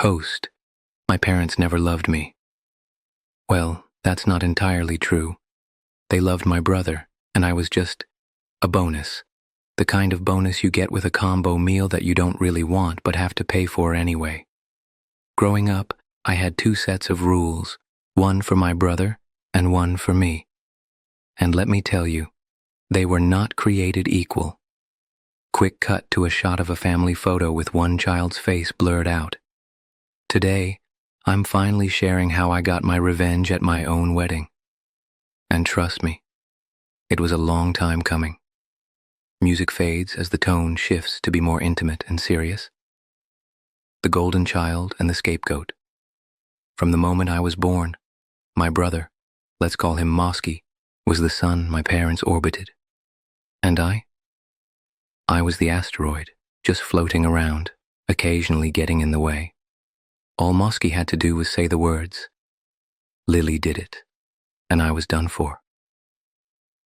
Host. My parents never loved me. Well, that's not entirely true. They loved my brother, and I was just a bonus. The kind of bonus you get with a combo meal that you don't really want but have to pay for anyway. Growing up, I had two sets of rules, one for my brother and one for me. And let me tell you, they were not created equal. Quick cut to a shot of a family photo with one child's face blurred out. Today, I'm finally sharing how I got my revenge at my own wedding. And trust me, it was a long time coming. Music fades as the tone shifts to be more intimate and serious. The golden child and the scapegoat. From the moment I was born, my brother, let's call him Mosky, was the sun my parents orbited. And I was the asteroid, just floating around, occasionally getting in the way. All Mosky had to do was say the words. Lily did it, and I was done for.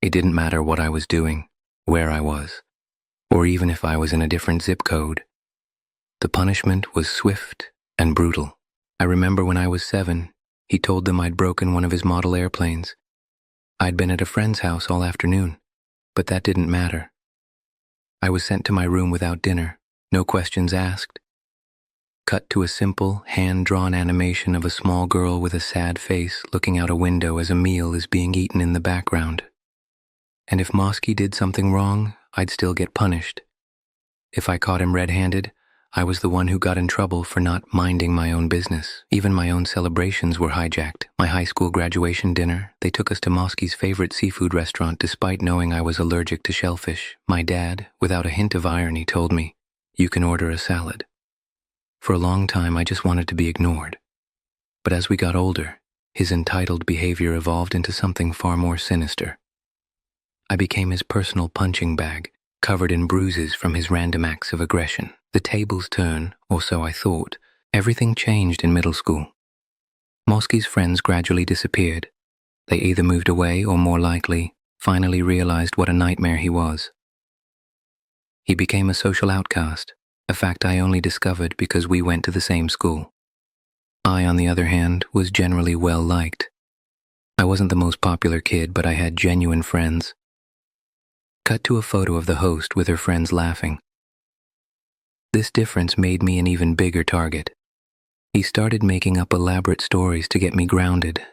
It didn't matter what I was doing, where I was, or even if I was in a different zip code. The punishment was swift and brutal. I remember when I was 7, he told them I'd broken one of his model airplanes. I'd been at a friend's house all afternoon, but that didn't matter. I was sent to my room without dinner, no questions asked. Cut to a simple, hand-drawn animation of a small girl with a sad face looking out a window as a meal is being eaten in the background. And if Mosky did something wrong, I'd still get punished. If I caught him red-handed, I was the one who got in trouble for not minding my own business. Even my own celebrations were hijacked. My high school graduation dinner, they took us to Mosky's favorite seafood restaurant despite knowing I was allergic to shellfish. My dad, without a hint of irony, told me, "You can order a salad." For a long time, I just wanted to be ignored. But as we got older, his entitled behavior evolved into something far more sinister. I became his personal punching bag, covered in bruises from his random acts of aggression. The tables turn, or so I thought. Everything changed in middle school. Mosky's friends gradually disappeared. They either moved away or, more likely, finally realized what a nightmare he was. He became a social outcast, a fact I only discovered because we went to the same school. I, on the other hand, was generally well-liked. I wasn't the most popular kid, but I had genuine friends. Cut to a photo of the host with her friends laughing. This difference made me an even bigger target. He started making up elaborate stories to get me grounded.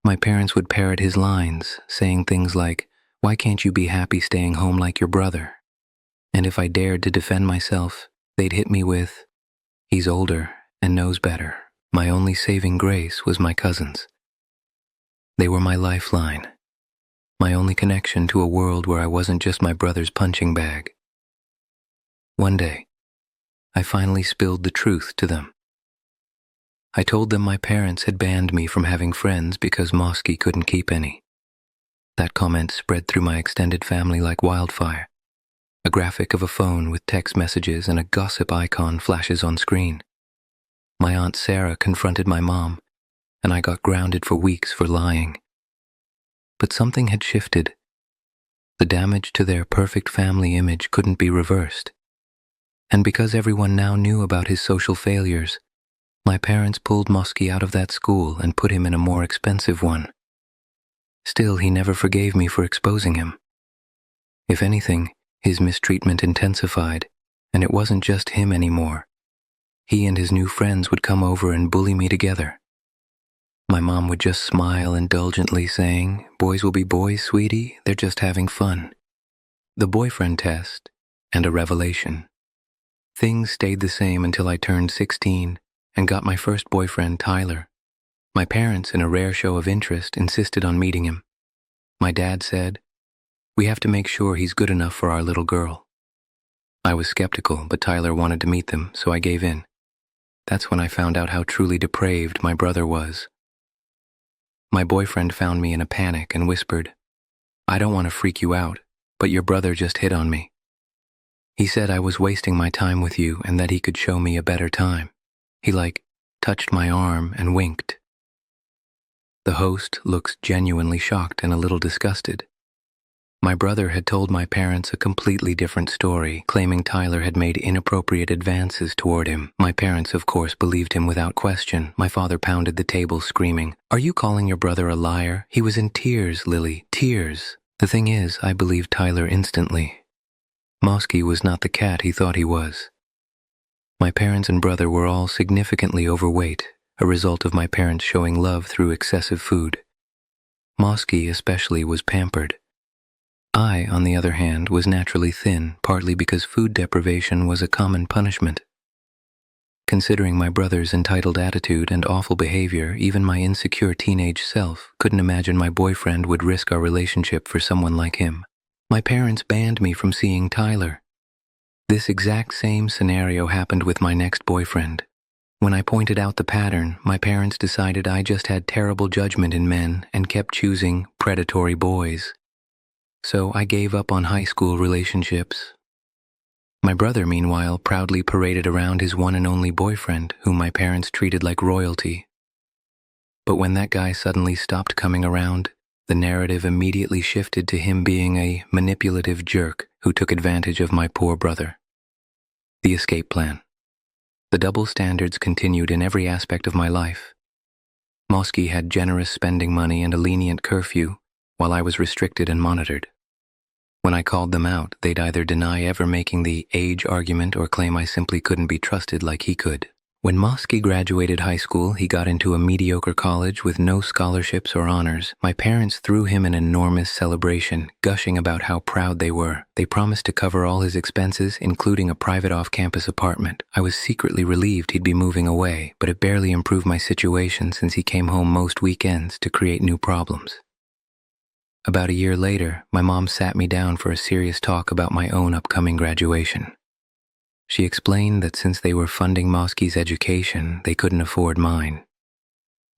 My parents would parrot his lines, saying things like, "Why can't you be happy staying home like your brother?" And if I dared to defend myself, they'd hit me with, "He's older and knows better." My only saving grace was my cousins. They were my lifeline, my only connection to a world where I wasn't just my brother's punching bag. One day, I finally spilled the truth to them. I told them my parents had banned me from having friends because Mosky couldn't keep any. That comment spread through my extended family like wildfire. A graphic of a phone with text messages and a gossip icon flashes on screen. My Aunt Sarah confronted my mom, and I got grounded for weeks for lying. But something had shifted. The damage to their perfect family image couldn't be reversed. And because everyone now knew about his social failures, my parents pulled Mosky out of that school and put him in a more expensive one. Still, he never forgave me for exposing him. If anything, his mistreatment intensified, and it wasn't just him anymore. He and his new friends would come over and bully me together. My mom would just smile indulgently, saying, "Boys will be boys, sweetie, they're just having fun." The boyfriend test, and a revelation. Things stayed the same until I turned 16 and got my first boyfriend, Tyler. My parents, in a rare show of interest, insisted on meeting him. My dad said, "We have to make sure he's good enough for our little girl." I was skeptical, but Tyler wanted to meet them, so I gave in. That's when I found out how truly depraved my brother was. My boyfriend found me in a panic and whispered, "I don't want to freak you out, but your brother just hit on me. He said I was wasting my time with you and that he could show me a better time. He touched my arm and winked." The host looks genuinely shocked and a little disgusted. My brother had told my parents a completely different story, claiming Tyler had made inappropriate advances toward him. My parents, of course, believed him without question. My father pounded the table, screaming, "Are you calling your brother a liar? He was in tears, Lily, tears." The thing is, I believed Tyler instantly. Mosky was not the cat he thought he was. My parents and brother were all significantly overweight, a result of my parents showing love through excessive food. Mosky especially was pampered. I, on the other hand, was naturally thin, partly because food deprivation was a common punishment. Considering my brother's entitled attitude and awful behavior, even my insecure teenage self couldn't imagine my boyfriend would risk our relationship for someone like him. My parents banned me from seeing Tyler. This exact same scenario happened with my next boyfriend. When I pointed out the pattern, my parents decided I just had terrible judgment in men and kept choosing predatory boys. So I gave up on high school relationships. My brother, meanwhile, proudly paraded around his one and only boyfriend, whom my parents treated like royalty. But when that guy suddenly stopped coming around, the narrative immediately shifted to him being a manipulative jerk who took advantage of my poor brother. The escape plan. The double standards continued in every aspect of my life. Mosky had generous spending money and a lenient curfew, while I was restricted and monitored. When I called them out, they'd either deny ever making the age argument or claim I simply couldn't be trusted like he could. When Mosky graduated high school, he got into a mediocre college with no scholarships or honors. My parents threw him an enormous celebration, gushing about how proud they were. They promised to cover all his expenses, including a private off-campus apartment. I was secretly relieved he'd be moving away, but it barely improved my situation since he came home most weekends to create new problems. About a year later, my mom sat me down for a serious talk about my own upcoming graduation. She explained that since they were funding Mosky's education, they couldn't afford mine.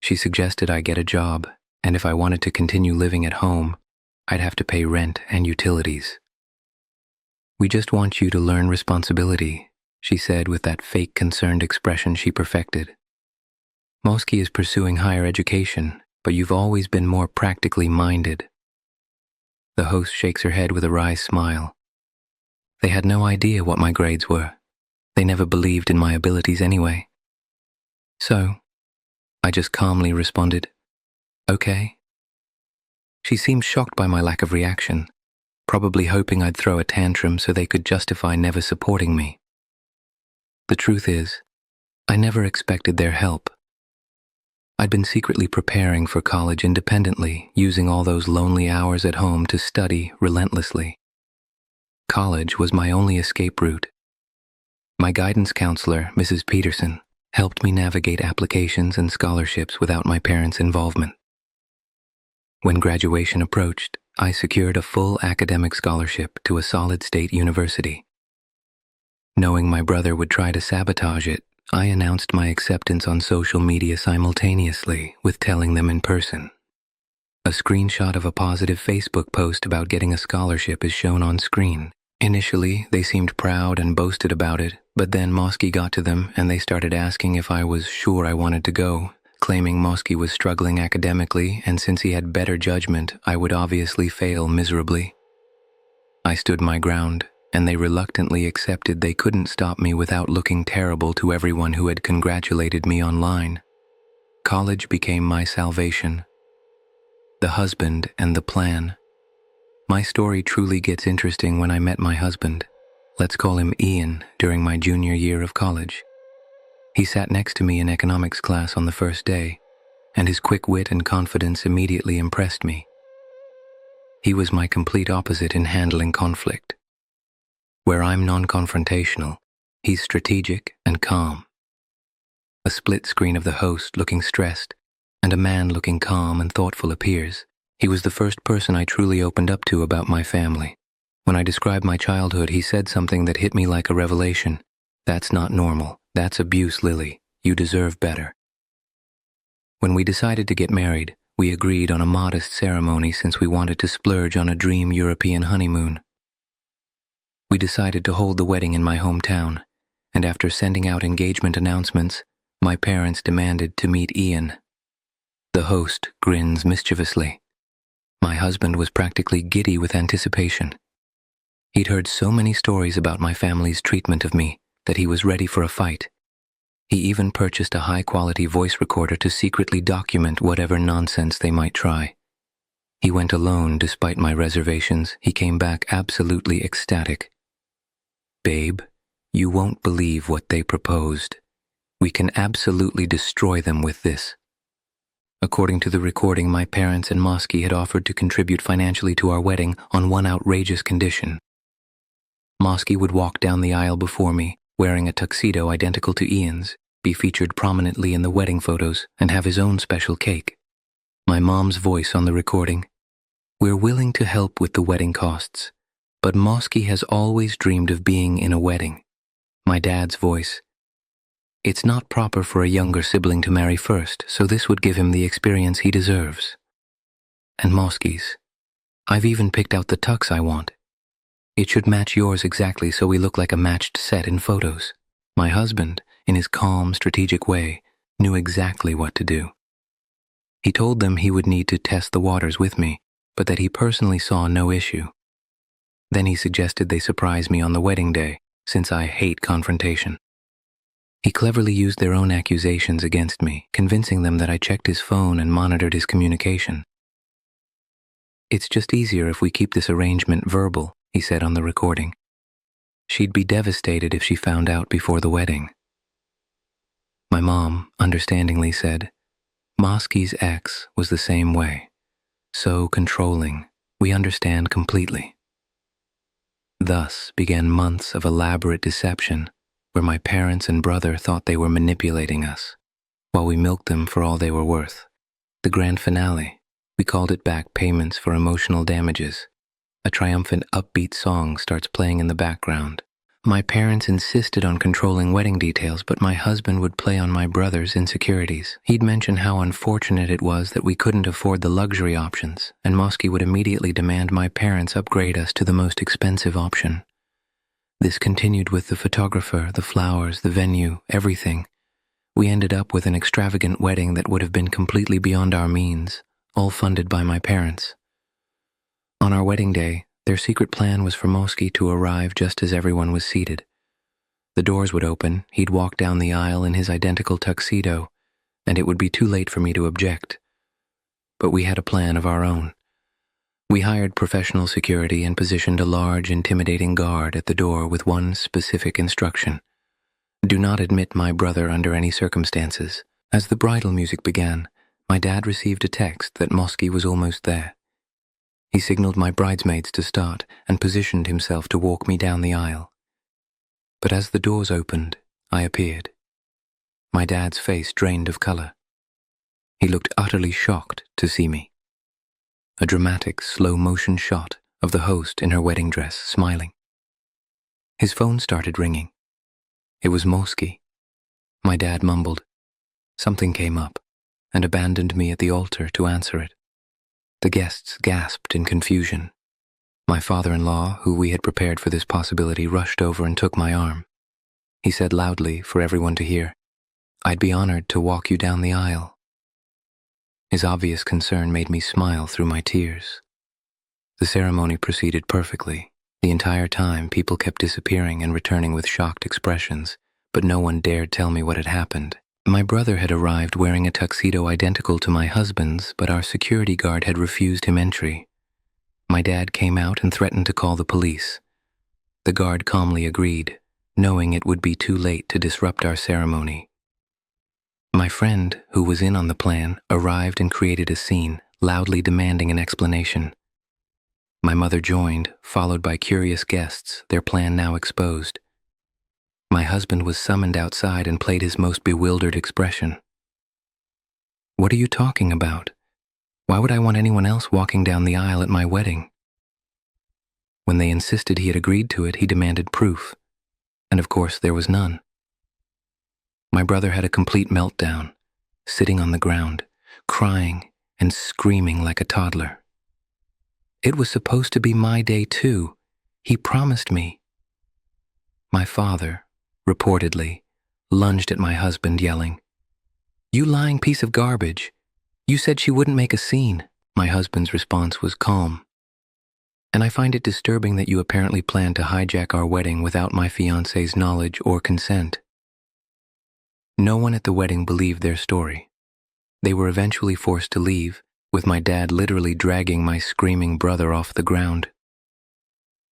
She suggested I get a job, and if I wanted to continue living at home, I'd have to pay rent and utilities. "We just want you to learn responsibility," she said with that fake concerned expression she perfected. "Mosky is pursuing higher education, but you've always been more practically minded." The host shakes her head with a wry smile. They had no idea what my grades were. They never believed in my abilities anyway. So, I just calmly responded, "Okay." She seemed shocked by my lack of reaction, probably hoping I'd throw a tantrum so they could justify never supporting me. The truth is, I never expected their help. I'd been secretly preparing for college independently, using all those lonely hours at home to study relentlessly. College was my only escape route. My guidance counselor, Mrs. Peterson, helped me navigate applications and scholarships without my parents' involvement. When graduation approached, I secured a full academic scholarship to a solid state university. Knowing my brother would try to sabotage it, I announced my acceptance on social media simultaneously with telling them in person. A screenshot of a positive Facebook post about getting a scholarship is shown on screen. Initially, they seemed proud and boasted about it, but then Mosky got to them and they started asking if I was sure I wanted to go, claiming Mosky was struggling academically and since he had better judgment, I would obviously fail miserably. I stood my ground, and they reluctantly accepted they couldn't stop me without looking terrible to everyone who had congratulated me online. College became my salvation. The husband and the plan. My story truly gets interesting when I met my husband. Let's call him Ian, during my junior year of college. He sat next to me in economics class on the first day, and his quick wit and confidence immediately impressed me. He was my complete opposite in handling conflict. Where I'm non-confrontational, he's strategic and calm. A split screen of the host looking stressed and a man looking calm and thoughtful appears. He was the first person I truly opened up to about my family. When I described my childhood, he said something that hit me like a revelation. "That's not normal. That's abuse, Lily. You deserve better." When we decided to get married, we agreed on a modest ceremony since we wanted to splurge on a dream European honeymoon. We decided to hold the wedding in my hometown, and after sending out engagement announcements, my parents demanded to meet Ian. The host grins mischievously. My husband was practically giddy with anticipation. He'd heard so many stories about my family's treatment of me that he was ready for a fight. He even purchased a high-quality voice recorder to secretly document whatever nonsense they might try. He went alone despite my reservations. He came back absolutely ecstatic. "Babe, you won't believe what they proposed. We can absolutely destroy them with this." According to the recording, my parents and Mosky had offered to contribute financially to our wedding on one outrageous condition. Mosky would walk down the aisle before me, wearing a tuxedo identical to Ian's, be featured prominently in the wedding photos, and have his own special cake. My mom's voice on the recording: "We're willing to help with the wedding costs, but Mosky has always dreamed of being in a wedding." My dad's voice: "It's not proper for a younger sibling to marry first, so this would give him the experience he deserves." And Mosky's: "I've even picked out the tux I want. It should match yours exactly so we look like a matched set in photos." My husband, in his calm, strategic way, knew exactly what to do. He told them he would need to test the waters with me, but that he personally saw no issue. Then he suggested they surprise me on the wedding day, since I hate confrontation. He cleverly used their own accusations against me, convincing them that I checked his phone and monitored his communication. "It's just easier if we keep this arrangement verbal," he said on the recording. She'd be devastated if she found out before the wedding. My mom, understandingly, said, "Mosky's ex was the same way. So controlling. We understand completely." Thus began months of elaborate deception, where my parents and brother thought they were manipulating us, while we milked them for all they were worth. The grand finale, we called it back payments for emotional damages. A triumphant, upbeat song starts playing in the background. My parents insisted on controlling wedding details, but my husband would play on my brother's insecurities. He'd mention how unfortunate it was that we couldn't afford the luxury options, and Mosky would immediately demand my parents upgrade us to the most expensive option. This continued with the photographer, the flowers, the venue, everything. We ended up with an extravagant wedding that would have been completely beyond our means, all funded by my parents. On our wedding day, their secret plan was for Mosky to arrive just as everyone was seated. The doors would open, he'd walk down the aisle in his identical tuxedo, and it would be too late for me to object. But we had a plan of our own. We hired professional security and positioned a large, intimidating guard at the door with one specific instruction: "Do not admit my brother under any circumstances." As the bridal music began, my dad received a text that Mosky was almost there. He signaled my bridesmaids to start and positioned himself to walk me down the aisle. But as the doors opened, I appeared. My dad's face drained of color. He looked utterly shocked to see me. A dramatic, slow-motion shot of the host in her wedding dress, smiling. His phone started ringing. It was Mosky. My dad mumbled. Something came up, and abandoned me at the altar to answer it. The guests gasped in confusion. My father-in-law, who we had prepared for this possibility, rushed over and took my arm. He said loudly for everyone to hear, "I'd be honored to walk you down the aisle." His obvious concern made me smile through my tears. The ceremony proceeded perfectly. The entire time, people kept disappearing and returning with shocked expressions, but no one dared tell me what had happened. My brother had arrived wearing a tuxedo identical to my husband's, but our security guard had refused him entry. My dad came out and threatened to call the police. The guard calmly agreed, knowing it would be too late to disrupt our ceremony. My friend, who was in on the plan, arrived and created a scene, loudly demanding an explanation. My mother joined, followed by curious guests, their plan now exposed. My husband was summoned outside and played his most bewildered expression. "What are you talking about? Why would I want anyone else walking down the aisle at my wedding?" When they insisted he had agreed to it, he demanded proof. And of course, there was none. My brother had a complete meltdown, sitting on the ground, crying and screaming like a toddler. It was supposed to be my day too. He promised me. My father, reportedly, lunged at my husband, yelling, "You lying piece of garbage. You said she wouldn't make a scene." my husband's response was calm. And I find it disturbing that you apparently planned to hijack our wedding without my fiancé's knowledge or consent. No one at the wedding believed their story. They were eventually forced to leave, with my dad literally dragging my screaming brother off the ground.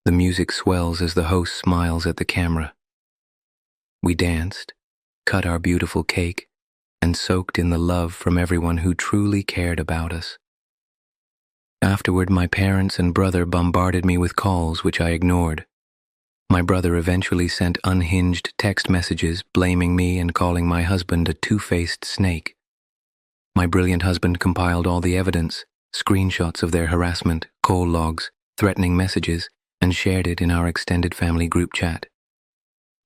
The music swells as the host smiles at the camera. We danced, cut our beautiful cake, and soaked in the love from everyone who truly cared about us. Afterward, my parents and brother bombarded me with calls which I ignored. My brother eventually sent unhinged text messages blaming me and calling my husband a two-faced snake. My brilliant husband compiled all the evidence, screenshots of their harassment, call logs, threatening messages, and shared it in our extended family group chat.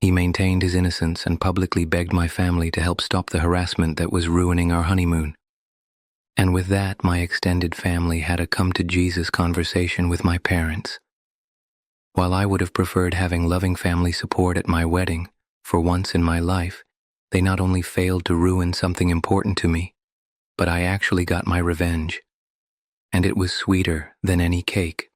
He maintained his innocence and publicly begged my family to help stop the harassment that was ruining our honeymoon. And with that, my extended family had a come-to-Jesus conversation with my parents. While I would have preferred having loving family support at my wedding, for once in my life, they not only failed to ruin something important to me, but I actually got my revenge. And it was sweeter than any cake.